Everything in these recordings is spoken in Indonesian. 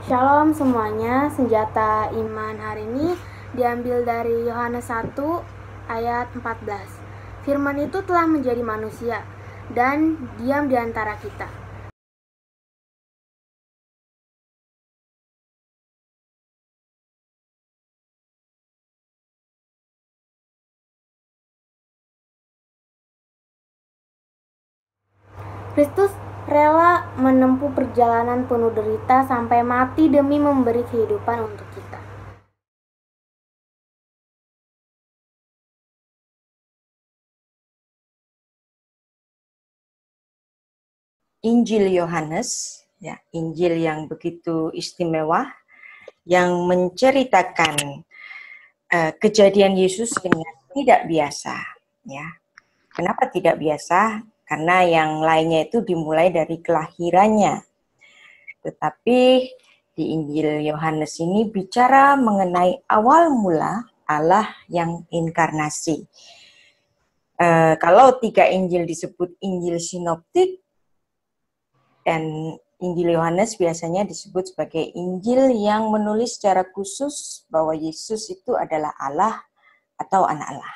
Shalom semuanya, senjata iman hari ini diambil dari Yohanes 1 ayat 14. Firman itu telah menjadi manusia dan diam di antara kita. Kristus rela menempuh perjalanan penuh derita sampai mati demi memberi kehidupan untuk kita. Injil Yohanes, ya, Injil yang begitu istimewa, yang menceritakan kejadian Yesus dengan tidak biasa, ya. Kenapa tidak biasa? Karena yang lainnya itu dimulai dari kelahirannya. Tetapi di Injil Yohanes ini bicara mengenai awal mula Allah yang inkarnasi. Kalau 3 Injil disebut Injil sinoptik, dan Injil Yohanes biasanya disebut sebagai Injil yang menulis secara khusus bahwa Yesus itu adalah Allah atau anak Allah.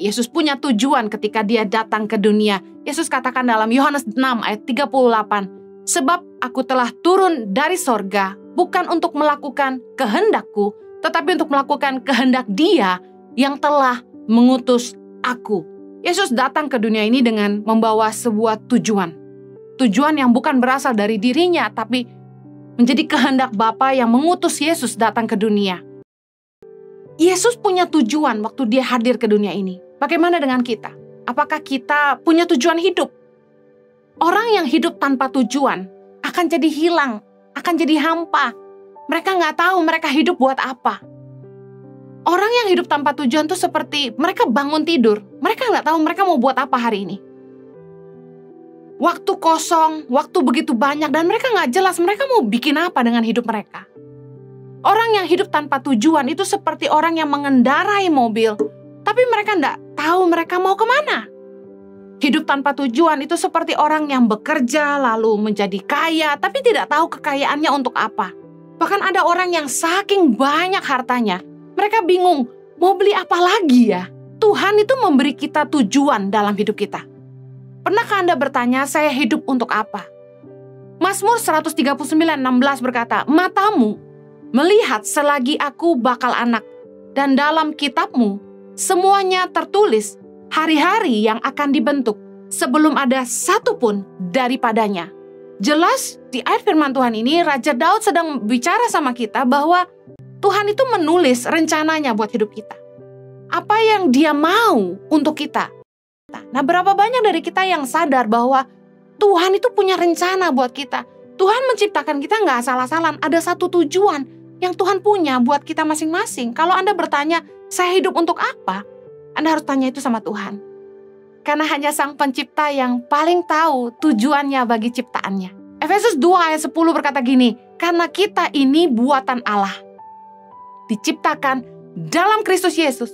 Yesus punya tujuan ketika dia datang ke dunia. Yesus katakan dalam Yohanes 6 ayat 38, "Sebab aku telah turun dari sorga, bukan untuk melakukan kehendakku, tetapi untuk melakukan kehendak Dia yang telah mengutus aku." Yesus datang ke dunia ini dengan membawa sebuah tujuan. Tujuan yang bukan berasal dari dirinya, tapi menjadi kehendak Bapa yang mengutus Yesus datang ke dunia. Yesus punya tujuan waktu dia hadir ke dunia ini. Bagaimana dengan kita? Apakah kita punya tujuan hidup? Orang yang hidup tanpa tujuan akan jadi hilang, akan jadi hampa. Mereka nggak tahu mereka hidup buat apa. Orang yang hidup tanpa tujuan tuh seperti mereka bangun tidur. Mereka nggak tahu mereka mau buat apa hari ini. Waktu kosong, waktu begitu banyak, dan mereka nggak jelas mereka mau bikin apa dengan hidup mereka. Orang yang hidup tanpa tujuan itu seperti orang yang mengendarai mobil, tapi mereka nggak tahu mereka mau kemana. Hidup tanpa tujuan itu seperti orang yang bekerja lalu menjadi kaya, tapi tidak tahu kekayaannya untuk apa. Bahkan ada orang yang saking banyak hartanya, mereka bingung, mau beli apa lagi ya? Tuhan itu memberi kita tujuan dalam hidup kita. Pernahkah Anda bertanya, saya hidup untuk apa? Mazmur 139:16 berkata, "Matamu melihat selagi aku bakal anak, dan dalam kitabmu semuanya tertulis hari-hari yang akan dibentuk sebelum ada satu pun daripadanya." Jelas di ayat firman Tuhan ini Raja Daud sedang bicara sama kita bahwa Tuhan itu menulis rencananya buat hidup kita. Apa yang Dia mau untuk kita. Nah, berapa banyak dari kita yang sadar bahwa Tuhan itu punya rencana buat kita. Tuhan menciptakan kita nggak asal-asalan, ada satu tujuan yang Tuhan punya buat kita masing-masing. Kalau Anda bertanya, saya hidup untuk apa? Anda harus tanya itu sama Tuhan. Karena hanya Sang Pencipta yang paling tahu tujuannya bagi ciptaannya. Efesus 2 ayat 10 berkata gini, "Karena kita ini buatan Allah, diciptakan dalam Kristus Yesus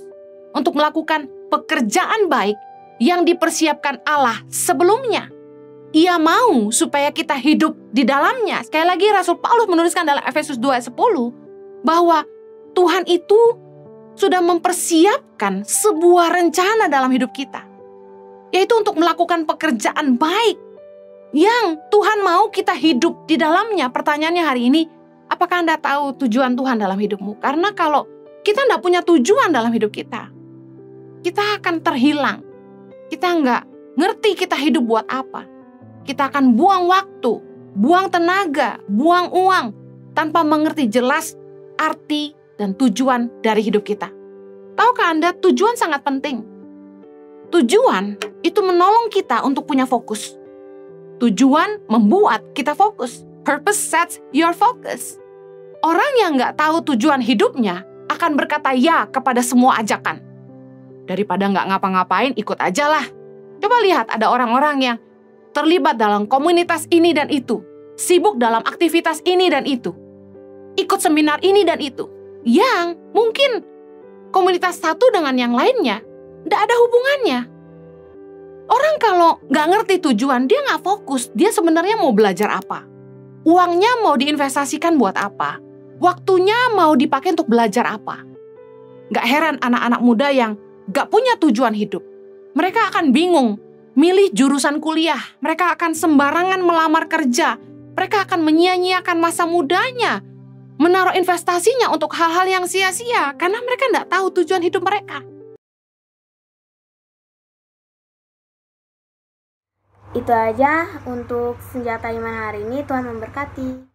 untuk melakukan pekerjaan baik yang dipersiapkan Allah sebelumnya. Ia mau supaya kita hidup di dalamnya." Sekali lagi Rasul Paulus menuliskan dalam Efesus 2 ayat 10 bahwa Tuhan itu sudah mempersiapkan sebuah rencana dalam hidup kita, yaitu untuk melakukan pekerjaan baik yang Tuhan mau kita hidup di dalamnya. Pertanyaannya hari ini, apakah Anda tahu tujuan Tuhan dalam hidupmu? Karena kalau kita tidak punya tujuan dalam hidup kita, kita akan terhilang. Kita nggak ngerti kita hidup buat apa. Kita akan buang waktu, buang tenaga, buang uang, tanpa mengerti jelas arti dan tujuan dari hidup kita. Tahukah Anda, tujuan sangat penting. Tujuan itu menolong kita untuk punya fokus. Tujuan membuat kita fokus. Purpose sets your focus. Orang yang nggak tahu tujuan hidupnya akan berkata ya kepada semua ajakan. Daripada nggak ngapa-ngapain, ikut aja lah. Coba lihat, ada orang-orang yang terlibat dalam komunitas ini dan itu, sibuk dalam aktivitas ini dan itu, ikut seminar ini dan itu, yang mungkin komunitas satu dengan yang lainnya, nggak ada hubungannya. Orang kalau nggak ngerti tujuan, dia nggak fokus. Dia sebenarnya mau belajar apa? Uangnya mau diinvestasikan buat apa? Waktunya mau dipakai untuk belajar apa? Nggak heran anak-anak muda yang nggak punya tujuan hidup. Mereka akan bingung milih jurusan kuliah. Mereka akan sembarangan melamar kerja. Mereka akan menyia-nyiakan masa mudanya, menaruh investasinya untuk hal-hal yang sia-sia karena mereka nggak tahu tujuan hidup mereka. Itu aja untuk senjata iman hari ini. Tuhan memberkati.